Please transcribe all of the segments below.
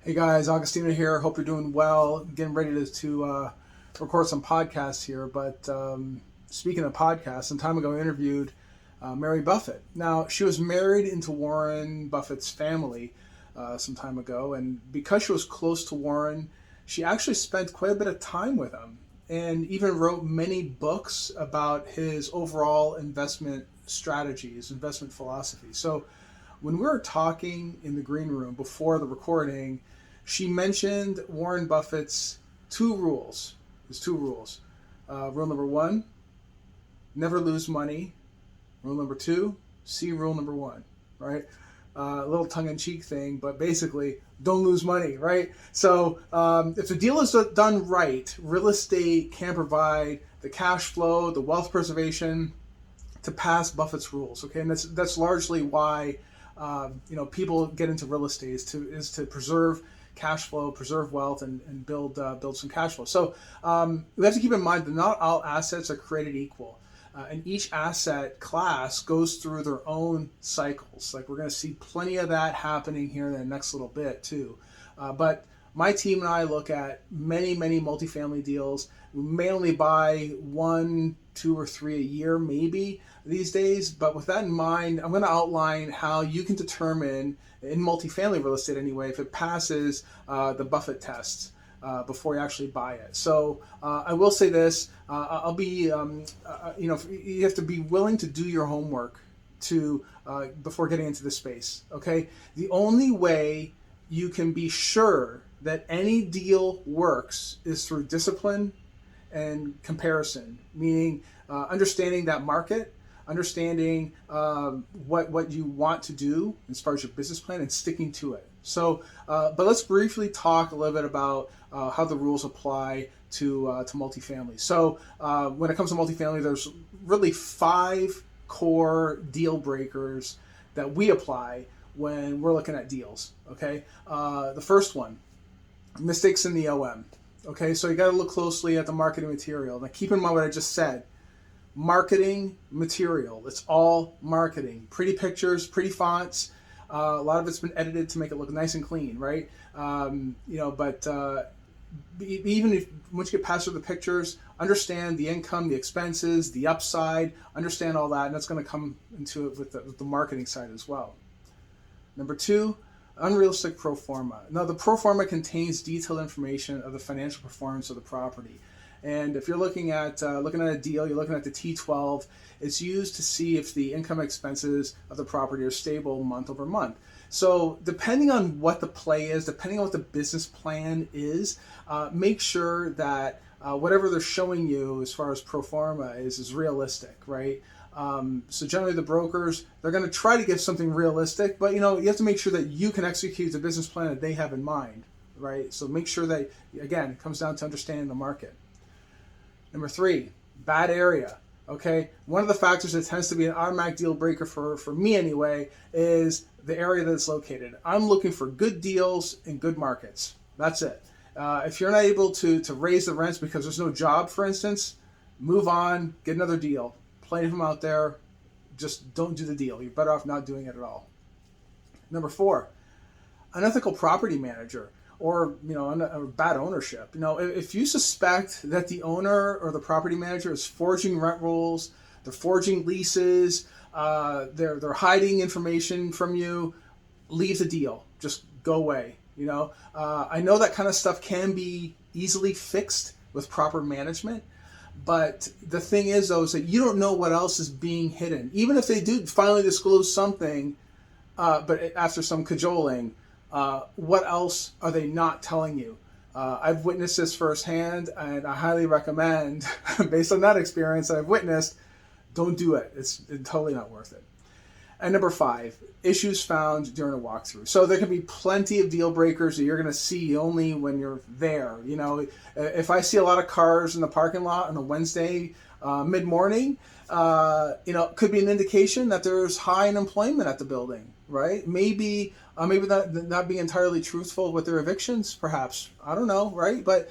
Hey guys, Augustino here. Hope you're doing well. Getting ready to record some podcasts here. But speaking of podcasts, some time ago I interviewed Mary Buffett. Now, she was married into Warren Buffett's family some time ago. And because she was close to Warren, she actually spent quite a bit of time with him and even wrote many books about his overall investment strategies, investment philosophy. So when we were talking in the green room before the recording, she mentioned Warren Buffett's two rules. His two rules. Rule number one, never lose money. Rule number two, see rule number one, right? A little tongue-in-cheek thing, but basically, don't lose money, right? So if the deal is done right, real estate can provide the cash flow, the wealth preservation to pass Buffett's rules, okay? And that's largely why people get into real estate is to preserve cash flow, preserve wealth, and build some cash flow. So we have to keep in mind that not all assets are created equal. And each asset class goes through their own cycles. Like we're going to see plenty of that happening here in the next little bit too. But my team and I look at many multifamily deals. We may only buy one, two, or three a year maybe these days. But with that in mind, I'm going to outline how you can determine, in multifamily real estate anyway, if it passes the Buffett test before you actually buy it. So I will say this, I'll be, you have to be willing to do your homework before getting into the space, okay? The only way you can be sure that any deal works is through discipline and comparison, meaning understanding that market, understanding what you want to do as far as your business plan and sticking to it. So, but let's briefly talk a little bit about how the rules apply to multifamily. So when it comes to multifamily, there's really 5 core deal breakers that we apply when we're looking at deals, okay? The first one, mistakes in the OM. Okay, so you got to look closely at the marketing material. Now keep in mind what I just said. Marketing material, it's all marketing. Pretty pictures, pretty fonts. A lot of it's been edited to make it look nice and clean, right? But even if once you get past the pictures, understand the income, the expenses, the upside, understand all that, and that's going to come into it with the marketing side as well. Number 2, Unrealistic Pro Forma. Now, the Pro Forma contains detailed information of the financial performance of the property. And if you're looking at a deal, you're looking at the T12, it's used to see if the income expenses of the property are stable month over month. So depending on what the play is, depending on what the business plan is, make sure that whatever they're showing you as far as pro forma is realistic, right? So generally the brokers, they're going to try to give something realistic, but you have to make sure that you can execute the business plan that they have in mind, right? So make sure that, again, it comes down to understanding the market. Number 3, bad area. Okay, one of the factors that tends to be an automatic deal breaker for me anyway is the area that it's located. I'm looking for good deals in good markets. That's it. If you're not able to raise the rents because there's no job, for instance, move on, get another deal. Plenty of them out there. Just don't do the deal. You're better off not doing it at all. Number 4, unethical property manager. Or bad ownership. If you suspect that the owner or the property manager is forging rent rolls, they're forging leases, they're hiding information from you, leave the deal. Just go away. I know that kind of stuff can be easily fixed with proper management, but the thing is though is that you don't know what else is being hidden. Even if they do finally disclose something, but after some cajoling. What else are they not telling you? I've witnessed this firsthand, and I highly recommend, based on that experience that I've witnessed, don't do it. It's totally not worth it. And number 5, issues found during a walkthrough. So there can be plenty of deal breakers that you're going to see only when you're there. If I see a lot of cars in the parking lot on a Wednesday mid-morning, it could be an indication that there's high unemployment at the building, right? Maybe Maybe not being entirely truthful with their evictions, perhaps. I don't know, right? But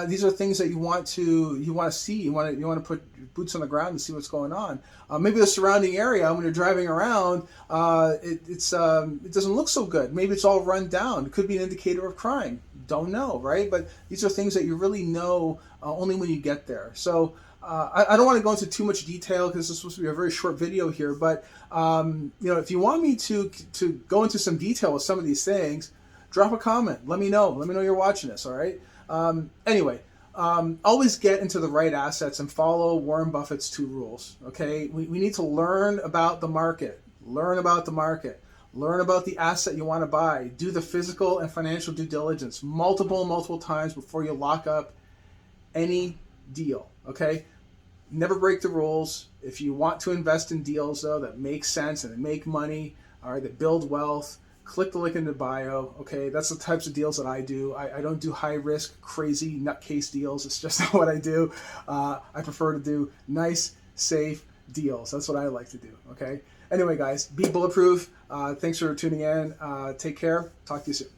these are things that you want to see. You want to put boots on the ground and see what's going on. Maybe the surrounding area when you're driving around, it doesn't look so good. Maybe it's all run down. It could be an indicator of crime. Don't know, right? But these are things that you really know only when you get there. So I don't want to go into too much detail because this is supposed to be a very short video here. But if you want me to go into some detail with some of these things, drop a comment. Let me know. Let me know you're watching this. All right. Anyway, always get into the right assets and follow Warren Buffett's 2 rules. Okay, we need to learn about the market. Learn about the market. Learn about the asset you want to buy. Do the physical and financial due diligence multiple times before you lock up any deal. Okay, never break the rules. If you want to invest in deals though that make sense and that make money, all right, that build wealth, click the link in the bio. Okay, that's the types of deals that I do. I don't do high risk, crazy nutcase deals. It's just not what I do. I prefer to do nice, safe deals. That's what I like to do. Okay. Anyway, guys, be bulletproof. Thanks for tuning in. Take care. Talk to you soon.